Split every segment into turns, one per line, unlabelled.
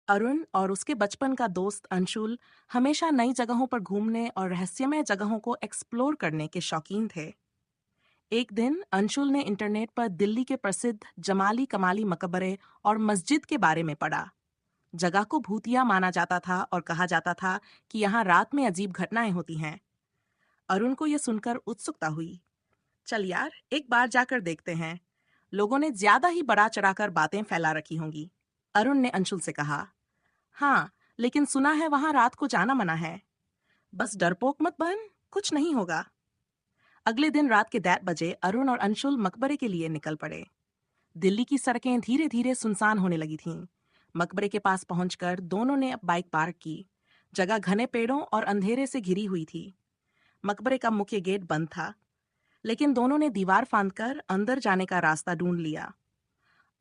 अरुण और उसके बचपन का दोस्त अंशुल हमेशा नई जगहों पर घूमने और रहस्यमय जगहों को एक्सप्लोर करने के शौकीन थे। एक दिन अंशुल ने इंटरनेट पर दिल्ली के प्रसिद्ध जमाली कमाली मकबरे और मस्जिद के बारे में पढ़ा। जगह को भूतिया माना जाता था और कहा जाता था कि यहाँ रात में अजीब घटनाएं होती हैं। अरुण को यह सुनकर उत्सुकता हुई। चल यार, एक बार जाकर देखते हैं। लोगों ने ज्यादा ही बड़ा चढ़ाकर बातें फैला रखी होंगी। अरुण ने अंशुल से कहा। हाँ, लेकिन सुना है वहां रात को जाना मना है। बस डरपोक मत बन, कुछ नहीं होगा। अगले दिन रात के 1:30 बजे अरुण और अंशुल मकबरे के लिए निकल पड़े। दिल्ली की सड़कें धीरे धीरे सुनसान होने लगी थीं। मकबरे के पास पहुंचकर दोनों ने बाइक पार्क की। जगह घने पेड़ों और अंधेरे से घिरी हुई थी। मकबरे का मुख्य गेट बंद था, लेकिन दोनों ने दीवार फांदकर अंदर जाने का रास्ता ढूंढ लिया।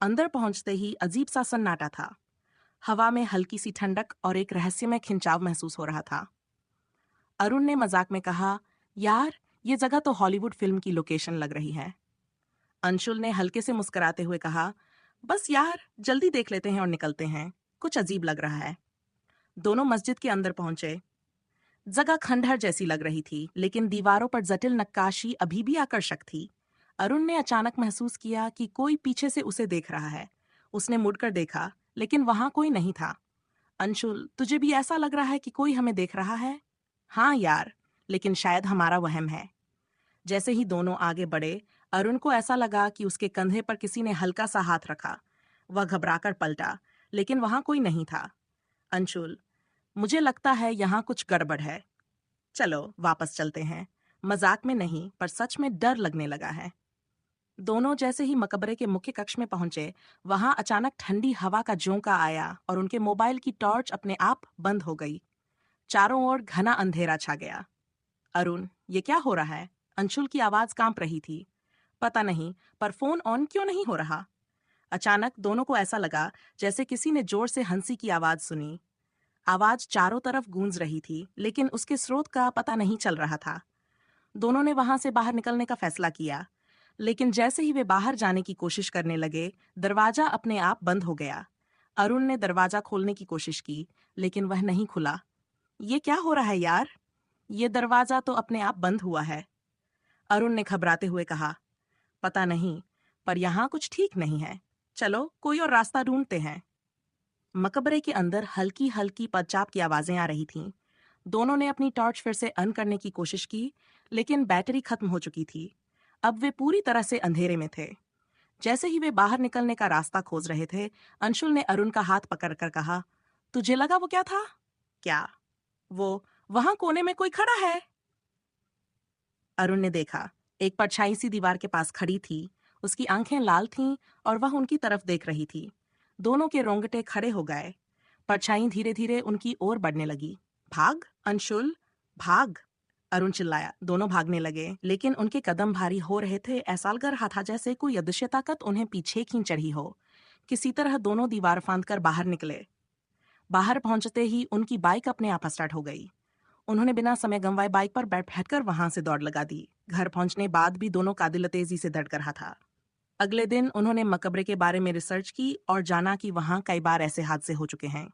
अंदर पहुंचते ही अजीब सा सन्नाटा था। हवा में हल्की सी ठंडक और एक रहस्यमय खिंचाव महसूस हो रहा था। अरुण ने मजाक में कहा, यार, ये जगह तो हॉलीवुड फिल्म की लोकेशन लग रही है। अंशुल ने हल्के से मुस्कुराते हुए कहा, बस यार, जल्दी देख लेते हैं और निकलते हैं, कुछ अजीब लग रहा है। दोनों मस्जिद के अंदर पहुंचे। जगह खंडहर जैसी लग रही थी, लेकिन दीवारों पर जटिल नक्काशी अभी भी आकर्षक थी। अरुण ने अचानक महसूस किया कि कोई पीछे से उसे देख रहा है। उसने मुड़कर देखा, लेकिन वहां कोई नहीं था। अंशुल, तुझे भी ऐसा लग रहा है कि कोई हमें देख रहा है? हाँ यार, लेकिन शायद हमारा वहम है। जैसे ही दोनों आगे बढ़े, अरुण को ऐसा लगा कि उसके कंधे पर किसी ने हल्का सा हाथ रखा। वह घबराकर पलटा, लेकिन वहां कोई नहीं था। अंशुल, मुझे लगता है यहाँ कुछ गड़बड़ है। चलो वापस चलते हैं। मजाक में नहीं, पर सच में डर लगने लगा है। दोनों जैसे ही मकबरे के मुख्य कक्ष में पहुंचे, वहां अचानक ठंडी हवा का झोंका आया और उनके मोबाइल की टॉर्च अपने आप बंद हो गई। चारों ओर घना अंधेरा छा गया। अरुण, ये क्या हो रहा है? अंशुल की आवाज कांप रही थी। पता नहीं, पर फोन ऑन क्यों नहीं हो रहा? अचानक दोनों को ऐसा लगा जैसे किसी ने जोर से हंसी की आवाज सुनी। आवाज चारों तरफ गूंज रही थी, लेकिन उसके स्रोत का पता नहीं चल रहा था। दोनों ने वहां से बाहर निकलने का फैसला किया, लेकिन जैसे ही वे बाहर जाने की कोशिश करने लगे, दरवाजा अपने आप बंद हो गया। अरुण ने दरवाजा खोलने की कोशिश की, लेकिन वह नहीं खुला। ये क्या हो रहा है यार? ये दरवाजा तो अपने आप बंद हुआ है। अरुण ने घबराते हुए कहा, पता नहीं, पर यहाँ कुछ ठीक नहीं है। चलो कोई और रास्ता ढूंढते हैं। मकबरे के अंदर हल्की हल्की पदचाप की आवाजें आ रही थीं। दोनों ने अपनी टॉर्च फिर से ऑन करने की कोशिश की, लेकिन बैटरी खत्म हो चुकी थी। अब वे पूरी तरह से अंधेरे में थे। जैसे ही वे बाहर निकलने का रास्ता खोज रहे थे, अंशुल ने अरुण का हाथ पकड़कर कहा, तुझे लगा वो क्या था? क्या? वो, वहां कोने में कोई खड़ा है। अरुण ने देखा। एक परछाई सी दीवार के पास खड़ी थी। उसकी आंखें लाल थीं और वह उनकी तरफ देख रही थी। दोनों के रोंगटे खड़े हो गए। परछाई धीरे धीरे उनकी ओर बढ़ने लगी। भाग अंशुल, भाग! अरुण चिल्लाया। दोनों भागने लगे, लेकिन उनके कदम भारी हो रहे थे। ऐसा लग रहा था जैसे कोई अदृश्य ताकत उन्हें पीछे खींच रही हो। किसी तरह दोनों दीवार फांदकर बाहर निकले। बाहर पहुंचते ही उनकी बाइक अपने आप स्टार्ट हो गई। उन्होंने बिना समय गंवाए बाइक पर बैठकर वहां से दौड़ लगा दी। घर पहुंचने बाद भी दोनों कादिल तेजी से धड़क रहा था। अगले दिन उन्होंने मकबरे के बारे में रिसर्च की और जाना कि वहां कई बार ऐसे हादसे हो चुके हैं।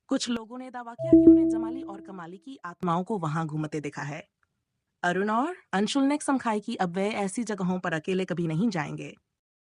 कुछ लोगों ने दावा किया कि उन्हें जमाली और कमाली की आत्माओं को वहां घूमते देखा है। अरुण और अंशुल ने समझाई कि अब वे ऐसी जगहों पर अकेले कभी नहीं जाएंगे।